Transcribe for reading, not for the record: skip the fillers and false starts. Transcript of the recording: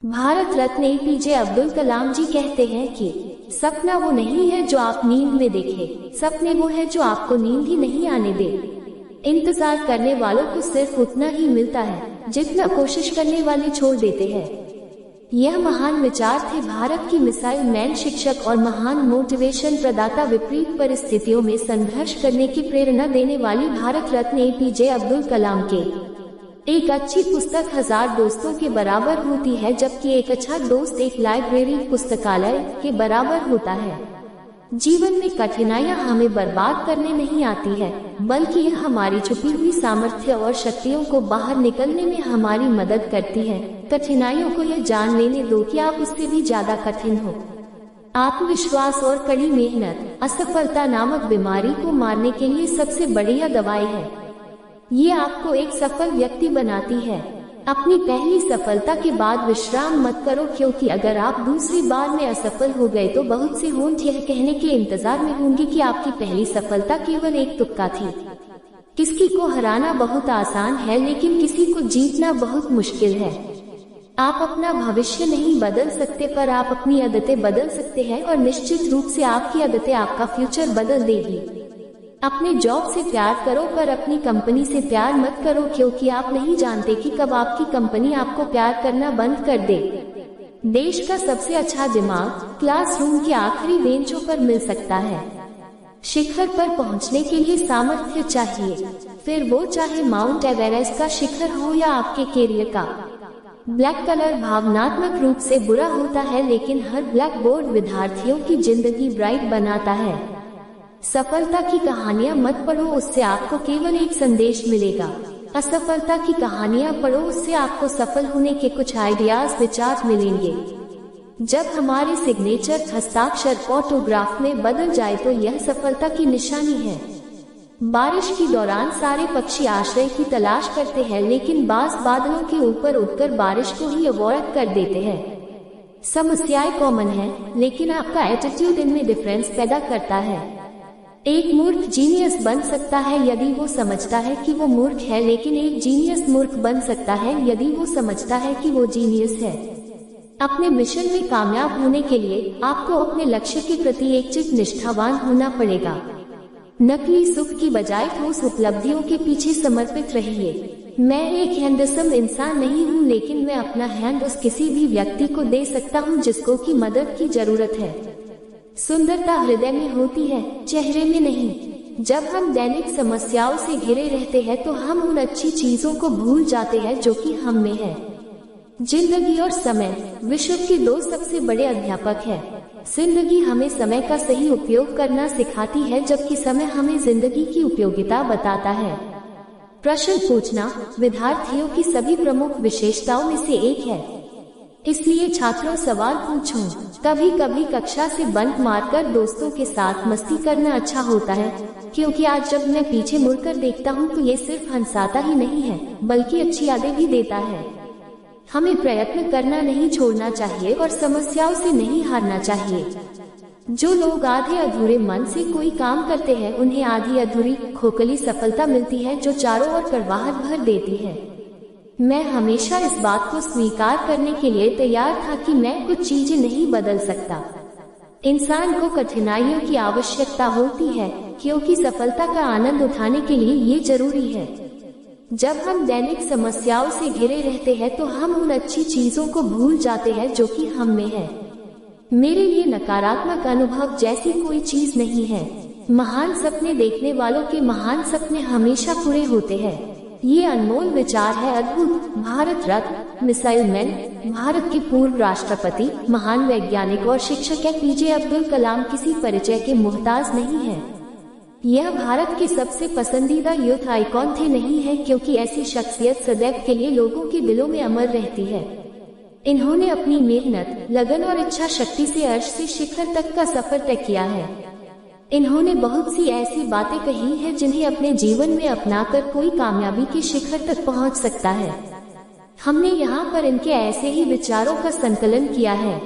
Bharat Ratna APJ Abdul Kalam जी कहते हैं कि सपना वो नहीं है जो आप नींद में देखें, सपने वो है जो आपको नींद ही नहीं आने दे। इंतजार करने वालों को सिर्फ उतना ही मिलता है जितना कोशिश करने वाले छोड़ देते हैं। यह महान विचार थे भारत की मिसाइल मैन शिक्षक और महान मोटिवेशन प्रदाता, विपरीत परिस्थितियों में संघर्ष करने की प्रेरणा देने वाली भारत रत्न एपीजे अब्दुल कलाम के। एक अच्छी पुस्तक 1000 दोस्तों के बराबर होती है, जबकि एक अच्छा दोस्त एक लाइब्रेरी पुस्तकालय के बराबर होता है। जीवन में कठिनाइयां हमें बर्बाद करने नहीं आती है, बल्कि यह हमारी छुपी हुई सामर्थ्य और शक्तियों को बाहर निकलने में हमारी मदद करती है। कठिनाइयों को यह जान लेने दो कि आप उससे भी ज्यादा कठिन हो। आत्मविश्वास और कड़ी मेहनत असफलता नामक बीमारी को मारने के लिए सबसे बढ़िया दवाई है। ये आपको एक सफल व्यक्ति बनाती है। अपनी पहली सफलता के बाद विश्राम मत करो, क्योंकि अगर आप दूसरी बार में असफल हो गए तो बहुत से होंठ यह कहने के इंतजार में होंगे कि आपकी पहली सफलता केवल एक तुक्का थी। किसी को हराना बहुत आसान है, लेकिन किसी को जीतना बहुत मुश्किल है। आप अपना भविष्य नहीं बदल सकते, पर आप अपनी आदतें बदल सकते हैं, और निश्चित रूप से आपकी आदतें आपका फ्यूचर बदल देगी। अपने जॉब से प्यार करो, पर अपनी कंपनी से प्यार मत करो, क्योंकि आप नहीं जानते कि कब आपकी कंपनी आपको प्यार करना बंद कर दे। देश का सबसे अच्छा दिमाग क्लासरूम की आखिरी बेंचों पर मिल सकता है। शिखर पर पहुंचने के लिए सामर्थ्य चाहिए, फिर वो चाहे माउंट एवरेस्ट का शिखर हो या आपके कैरियर का। ब्लैक कलर भावनात्मक रूप से बुरा होता है, लेकिन हर ब्लैक बोर्ड विद्यार्थियों की जिंदगी ब्राइट बनाता है। सफलता की कहानियां मत पढ़ो, उससे आपको केवल एक संदेश मिलेगा। असफलता की कहानियां पढ़ो, उससे आपको सफल होने के कुछ आइडियाज विचार मिलेंगे। जब हमारे सिग्नेचर हस्ताक्षर ऑटोग्राफ में बदल जाए तो यह सफलता की निशानी है। बारिश के दौरान सारे पक्षी आश्रय की तलाश करते हैं, लेकिन बाज बादलों के ऊपर उड़कर बारिश को ही अवॉइड कर देते हैं। समस्याएं कॉमन है, लेकिन आपका एटीट्यूड इनमें डिफरेंस पैदा करता है। एक मूर्ख जीनियस बन सकता है यदि वो समझता है कि वो मूर्ख है, लेकिन एक जीनियस मूर्ख बन सकता है यदि वो समझता है कि वो जीनियस है। अपने मिशन में कामयाब होने के लिए आपको अपने लक्ष्य के प्रति एकचित निष्ठावान होना पड़ेगा। नकली सुख की बजाय ठोस उपलब्धियों के पीछे समर्पित रहिए। मैं एक हैंडसम इंसान नहीं हूँ, लेकिन मैं अपना हैंड उस किसी भी व्यक्ति को दे सकता हूँ जिसको की मदद की जरूरत है। सुंदरता हृदय में होती है, चेहरे में नहीं। जब हम दैनिक समस्याओं से घिरे रहते हैं तो हम उन अच्छी चीजों को भूल जाते हैं जो कि हम में है। जिंदगी और समय विश्व के दो सबसे बड़े अध्यापक हैं। जिंदगी हमें समय का सही उपयोग करना सिखाती है, जबकि समय हमें जिंदगी की उपयोगिता बताता है। प्रश्न पूछना विद्यार्थियों की सभी प्रमुख विशेषताओं में से एक है, इसलिए छात्रों सवाल पूछो। कभी कभी कक्षा से बंक मारकर दोस्तों के साथ मस्ती करना अच्छा होता है, क्योंकि आज जब मैं पीछे मुड़कर देखता हूँ तो ये सिर्फ हंसाता ही नहीं है, बल्कि अच्छी यादें भी देता है। हमें प्रयत्न करना नहीं छोड़ना चाहिए और समस्याओं से नहीं हारना चाहिए। जो लोग आधे अधूरे मन से कोई काम करते हैं, उन्हें आधी अधूरी खोखली सफलता मिलती है जो चारों ओर कड़वाहट भर देती है। मैं हमेशा इस बात को स्वीकार करने के लिए तैयार था कि मैं कुछ चीजें नहीं बदल सकता। इंसान को कठिनाइयों की आवश्यकता होती है, क्योंकि सफलता का आनंद उठाने के लिए ये जरूरी है। जब हम दैनिक समस्याओं से घिरे रहते हैं तो हम उन अच्छी चीजों को भूल जाते हैं जो कि हम में है। मेरे लिए नकारात्मक अनुभव जैसी कोई चीज नहीं है। महान सपने देखने वालों के महान सपने हमेशा पूरे होते हैं। ये अनमोल विचार है अद्भुत। भारत रत्न मिसाइल मैन, भारत के पूर्व राष्ट्रपति, महान वैज्ञानिक और शिक्षक एपीजे अब्दुल कलाम किसी परिचय के मोहताज नहीं है। यह भारत के सबसे पसंदीदा यूथ आइकॉन थे नहीं है, क्योंकि ऐसी शख्सियत सदैव के लिए लोगों के दिलों में अमर रहती है। इन्होंने अपनी मेहनत, लगन और इच्छा शक्ति से अर्श से शिखर तक का सफर तय किया है। इन्होंने बहुत सी ऐसी बातें कही हैं जिन्हें अपने जीवन में अपनाकर कोई कामयाबी के शिखर तक पहुंच सकता है। हमने यहाँ पर इनके ऐसे ही विचारों का संकलन किया है।